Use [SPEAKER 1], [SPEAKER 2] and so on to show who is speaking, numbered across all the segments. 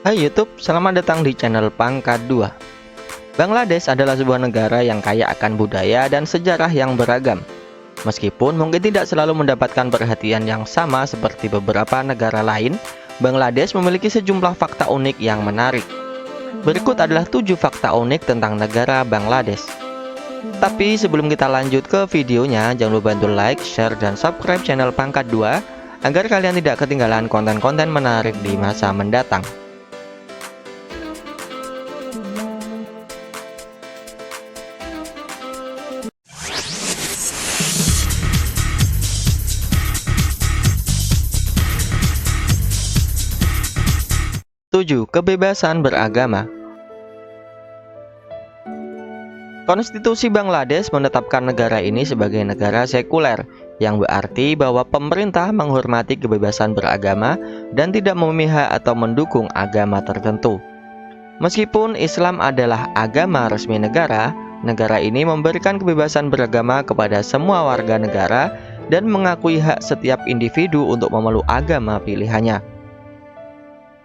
[SPEAKER 1] Hai YouTube, selamat datang di channel Pangkat 2. Bangladesh adalah sebuah negara yang kaya akan budaya dan sejarah yang beragam. Meskipun mungkin tidak selalu mendapatkan perhatian yang sama seperti beberapa negara lain, Bangladesh memiliki sejumlah fakta unik yang menarik. Berikut adalah 7 fakta unik tentang negara Bangladesh. Tapi sebelum kita lanjut ke videonya, jangan lupa bantu like, share, dan subscribe channel Pangkat 2 agar kalian tidak ketinggalan konten-konten menarik di masa mendatang. Tujuh, kebebasan beragama. Konstitusi Bangladesh menetapkan negara ini sebagai negara sekuler, yang berarti bahwa pemerintah menghormati kebebasan beragama dan tidak memihak atau mendukung agama tertentu. Meskipun Islam adalah agama resmi negara, negara ini memberikan kebebasan beragama kepada semua warga negara dan mengakui hak setiap individu untuk memeluk agama pilihannya.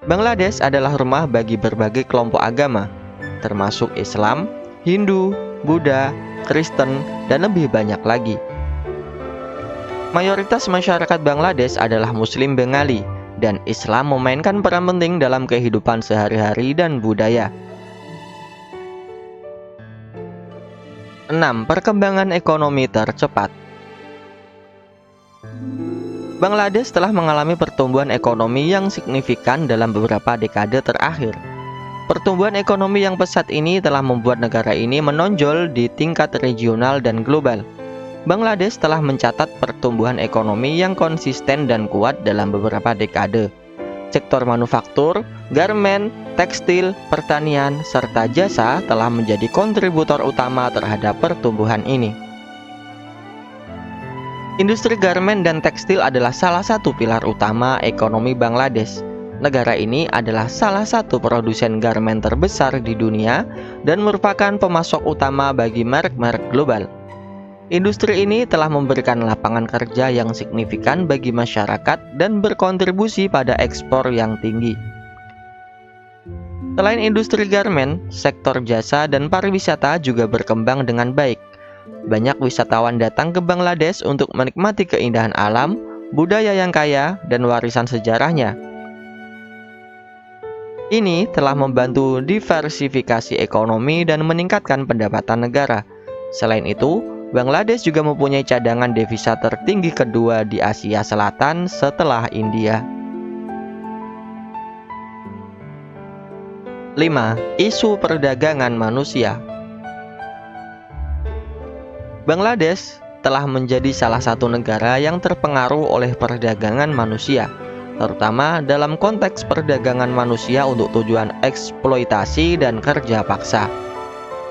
[SPEAKER 1] Bangladesh adalah rumah bagi berbagai kelompok agama, termasuk Islam, Hindu, Buddha, Kristen, dan lebih banyak lagi. Mayoritas masyarakat Bangladesh adalah Muslim Bengali, dan Islam memainkan peran penting dalam kehidupan sehari-hari dan budaya. 6. Perkembangan ekonomi tercepat. Bangladesh telah mengalami pertumbuhan ekonomi yang signifikan dalam beberapa dekade terakhir. Pertumbuhan ekonomi yang pesat ini telah membuat negara ini menonjol di tingkat regional dan global. Bangladesh telah mencatat pertumbuhan ekonomi yang konsisten dan kuat dalam beberapa dekade. Sektor manufaktur, garmen, tekstil, pertanian, serta jasa telah menjadi kontributor utama terhadap pertumbuhan ini. Industri garmen dan tekstil adalah salah satu pilar utama ekonomi Bangladesh. Negara ini adalah salah satu produsen garmen terbesar di dunia dan merupakan pemasok utama bagi merek-merek global. Industri ini telah memberikan lapangan kerja yang signifikan bagi masyarakat dan berkontribusi pada ekspor yang tinggi. Selain industri garmen, sektor jasa dan pariwisata juga berkembang dengan baik. Banyak wisatawan datang ke Bangladesh untuk menikmati keindahan alam, budaya yang kaya, dan warisan sejarahnya. Ini telah membantu diversifikasi ekonomi dan meningkatkan pendapatan negara. Selain itu, Bangladesh juga mempunyai cadangan devisa tertinggi kedua di Asia Selatan setelah India. 5. Isu perdagangan manusia. Bangladesh telah menjadi salah satu negara yang terpengaruh oleh perdagangan manusia, terutama dalam konteks perdagangan manusia untuk tujuan eksploitasi dan kerja paksa.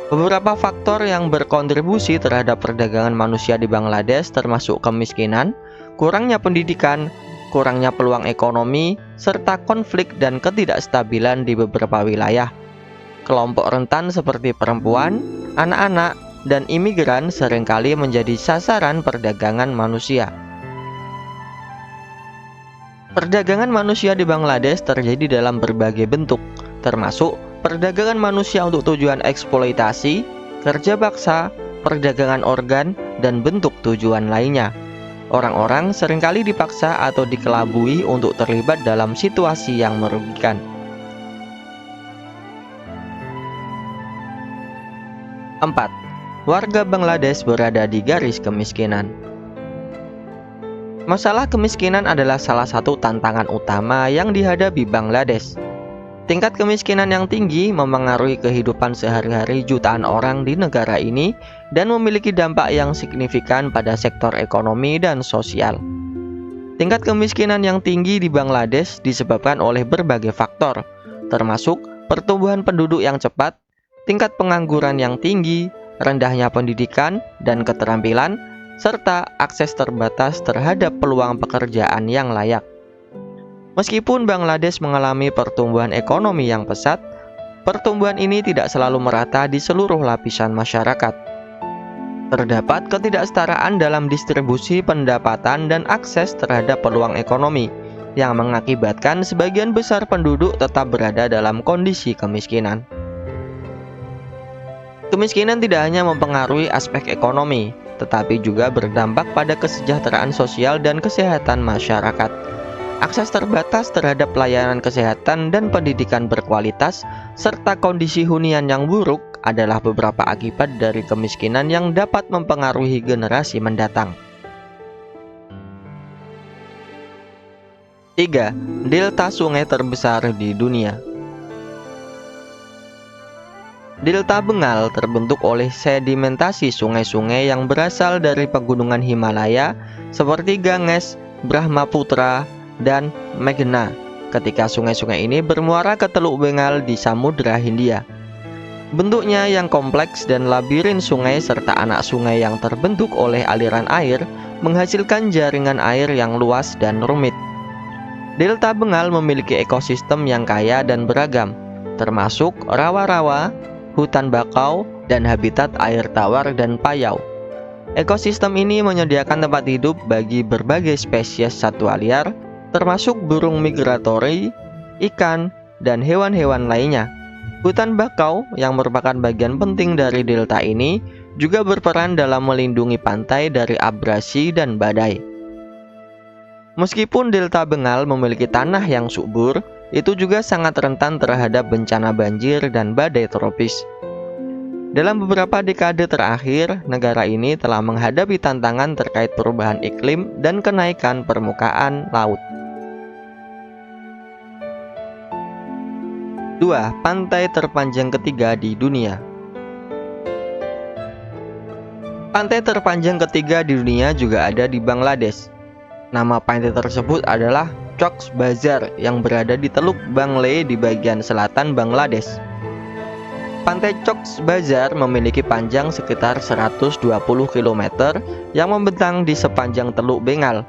[SPEAKER 1] Beberapa faktor yang berkontribusi terhadap perdagangan manusia di Bangladesh termasuk kemiskinan, kurangnya pendidikan, kurangnya peluang ekonomi, serta konflik dan ketidakstabilan di beberapa wilayah. Kelompok rentan seperti perempuan, anak-anak, dan imigran seringkali menjadi sasaran perdagangan manusia. Perdagangan manusia di Bangladesh terjadi dalam berbagai bentuk, termasuk perdagangan manusia untuk tujuan eksploitasi, kerja paksa, perdagangan organ, dan bentuk tujuan lainnya. Orang-orang seringkali dipaksa atau dikelabui untuk terlibat dalam situasi yang merugikan. 4. Warga Bangladesh berada di garis kemiskinan. Masalah kemiskinan adalah salah satu tantangan utama yang dihadapi Bangladesh. Tingkat kemiskinan yang tinggi memengaruhi kehidupan sehari-hari jutaan orang di negara ini dan memiliki dampak yang signifikan pada sektor ekonomi dan sosial. Tingkat kemiskinan yang tinggi di Bangladesh disebabkan oleh berbagai faktor, termasuk pertumbuhan penduduk yang cepat, tingkat pengangguran yang tinggi, rendahnya pendidikan dan keterampilan, serta akses terbatas terhadap peluang pekerjaan yang layak. Meskipun Bangladesh mengalami pertumbuhan ekonomi yang pesat, pertumbuhan ini tidak selalu merata di seluruh lapisan masyarakat. Terdapat ketidaksetaraan dalam distribusi pendapatan dan akses terhadap peluang ekonomi, yang mengakibatkan sebagian besar penduduk tetap berada dalam kondisi kemiskinan. Kemiskinan tidak hanya mempengaruhi aspek ekonomi, tetapi juga berdampak pada kesejahteraan sosial dan kesehatan masyarakat. Akses terbatas terhadap layanan kesehatan dan pendidikan berkualitas, serta kondisi hunian yang buruk adalah beberapa akibat dari kemiskinan yang dapat mempengaruhi generasi mendatang. 3. Delta sungai terbesar di dunia. Delta Bengal terbentuk oleh sedimentasi sungai-sungai yang berasal dari pegunungan Himalaya seperti Ganges, Brahmaputra, dan Meghna ketika sungai-sungai ini bermuara ke Teluk Bengal di Samudra Hindia. Bentuknya yang kompleks dan labirin sungai serta anak sungai yang terbentuk oleh aliran air menghasilkan jaringan air yang luas dan rumit. Delta Bengal memiliki ekosistem yang kaya dan beragam, termasuk rawa-rawa, hutan bakau, dan habitat air tawar dan payau. Ekosistem ini menyediakan tempat hidup bagi berbagai spesies satwa liar, termasuk burung migratori, ikan, dan hewan-hewan lainnya. Hutan bakau yang merupakan bagian penting dari delta ini juga berperan dalam melindungi pantai dari abrasi dan badai. Meskipun delta Bengal memiliki tanah yang subur, itu juga sangat rentan terhadap bencana banjir dan badai tropis. Dalam beberapa dekade terakhir, negara ini telah menghadapi tantangan terkait perubahan iklim dan kenaikan permukaan laut. 2. Pantai terpanjang ketiga di dunia. Pantai terpanjang ketiga di dunia juga ada di Bangladesh. Nama pantai tersebut adalah Cox's Bazar yang berada di Teluk Bangle di bagian selatan Bangladesh. Pantai Cox's Bazar memiliki panjang sekitar 120 km yang membentang di sepanjang Teluk Bengal.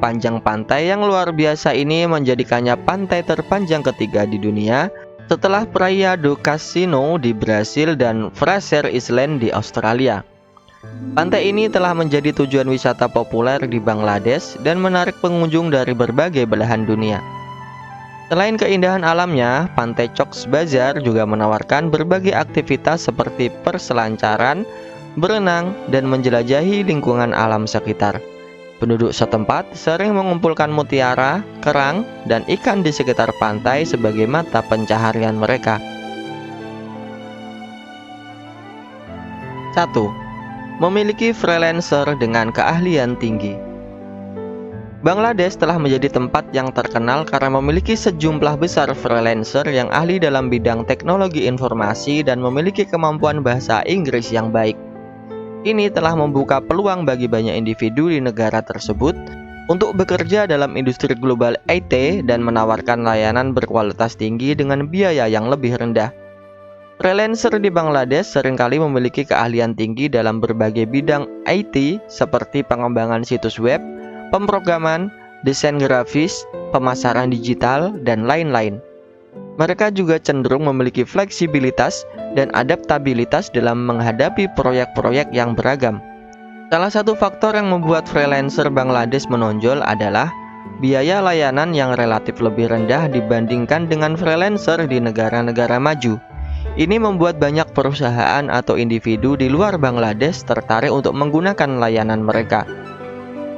[SPEAKER 1] Panjang pantai yang luar biasa ini menjadikannya pantai terpanjang ketiga di dunia setelah Praia do Cassino di Brasil dan Fraser Island di Australia. Pantai ini telah menjadi tujuan wisata populer di Bangladesh dan menarik pengunjung dari berbagai belahan dunia. Selain keindahan alamnya, Pantai Cox's Bazar juga menawarkan berbagai aktivitas seperti perselancaran, berenang, dan menjelajahi lingkungan alam sekitar. Penduduk setempat sering mengumpulkan mutiara, kerang, dan ikan di sekitar pantai sebagai mata pencaharian mereka. 1. Memiliki freelancer dengan keahlian tinggi. Bangladesh telah menjadi tempat yang terkenal karena memiliki sejumlah besar freelancer yang ahli dalam bidang teknologi informasi dan memiliki kemampuan bahasa Inggris yang baik. Ini telah membuka peluang bagi banyak individu di negara tersebut untuk bekerja dalam industri global IT dan menawarkan layanan berkualitas tinggi dengan biaya yang lebih rendah. Freelancer di Bangladesh seringkali memiliki keahlian tinggi dalam berbagai bidang IT seperti pengembangan situs web, pemrograman, desain grafis, pemasaran digital, dan lain-lain. Mereka juga cenderung memiliki fleksibilitas dan adaptabilitas dalam menghadapi proyek-proyek yang beragam. Salah satu faktor yang membuat freelancer Bangladesh menonjol adalah biaya layanan yang relatif lebih rendah dibandingkan dengan freelancer di negara-negara maju. Ini membuat banyak perusahaan atau individu di luar Bangladesh tertarik untuk menggunakan layanan mereka.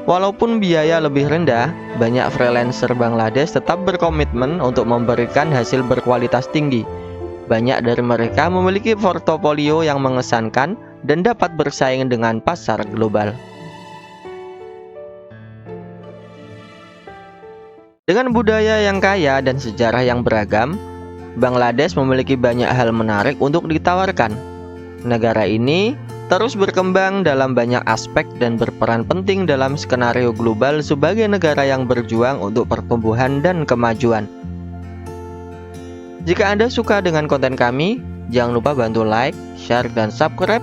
[SPEAKER 1] Walaupun biaya lebih rendah, banyak freelancer Bangladesh tetap berkomitmen untuk memberikan hasil berkualitas tinggi. Banyak dari mereka memiliki portofolio yang mengesankan dan dapat bersaing dengan pasar global. Dengan budaya yang kaya dan sejarah yang beragam, Bangladesh memiliki banyak hal menarik untuk ditawarkan. Negara ini terus berkembang dalam banyak aspek dan berperan penting dalam skenario global sebagai negara yang berjuang untuk pertumbuhan dan kemajuan. Jika Anda suka dengan konten kami, jangan lupa bantu like, share, dan subscribe,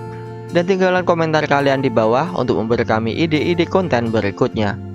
[SPEAKER 1] dan tinggalkan komentar kalian di bawah untuk memberi kami ide-ide konten berikutnya.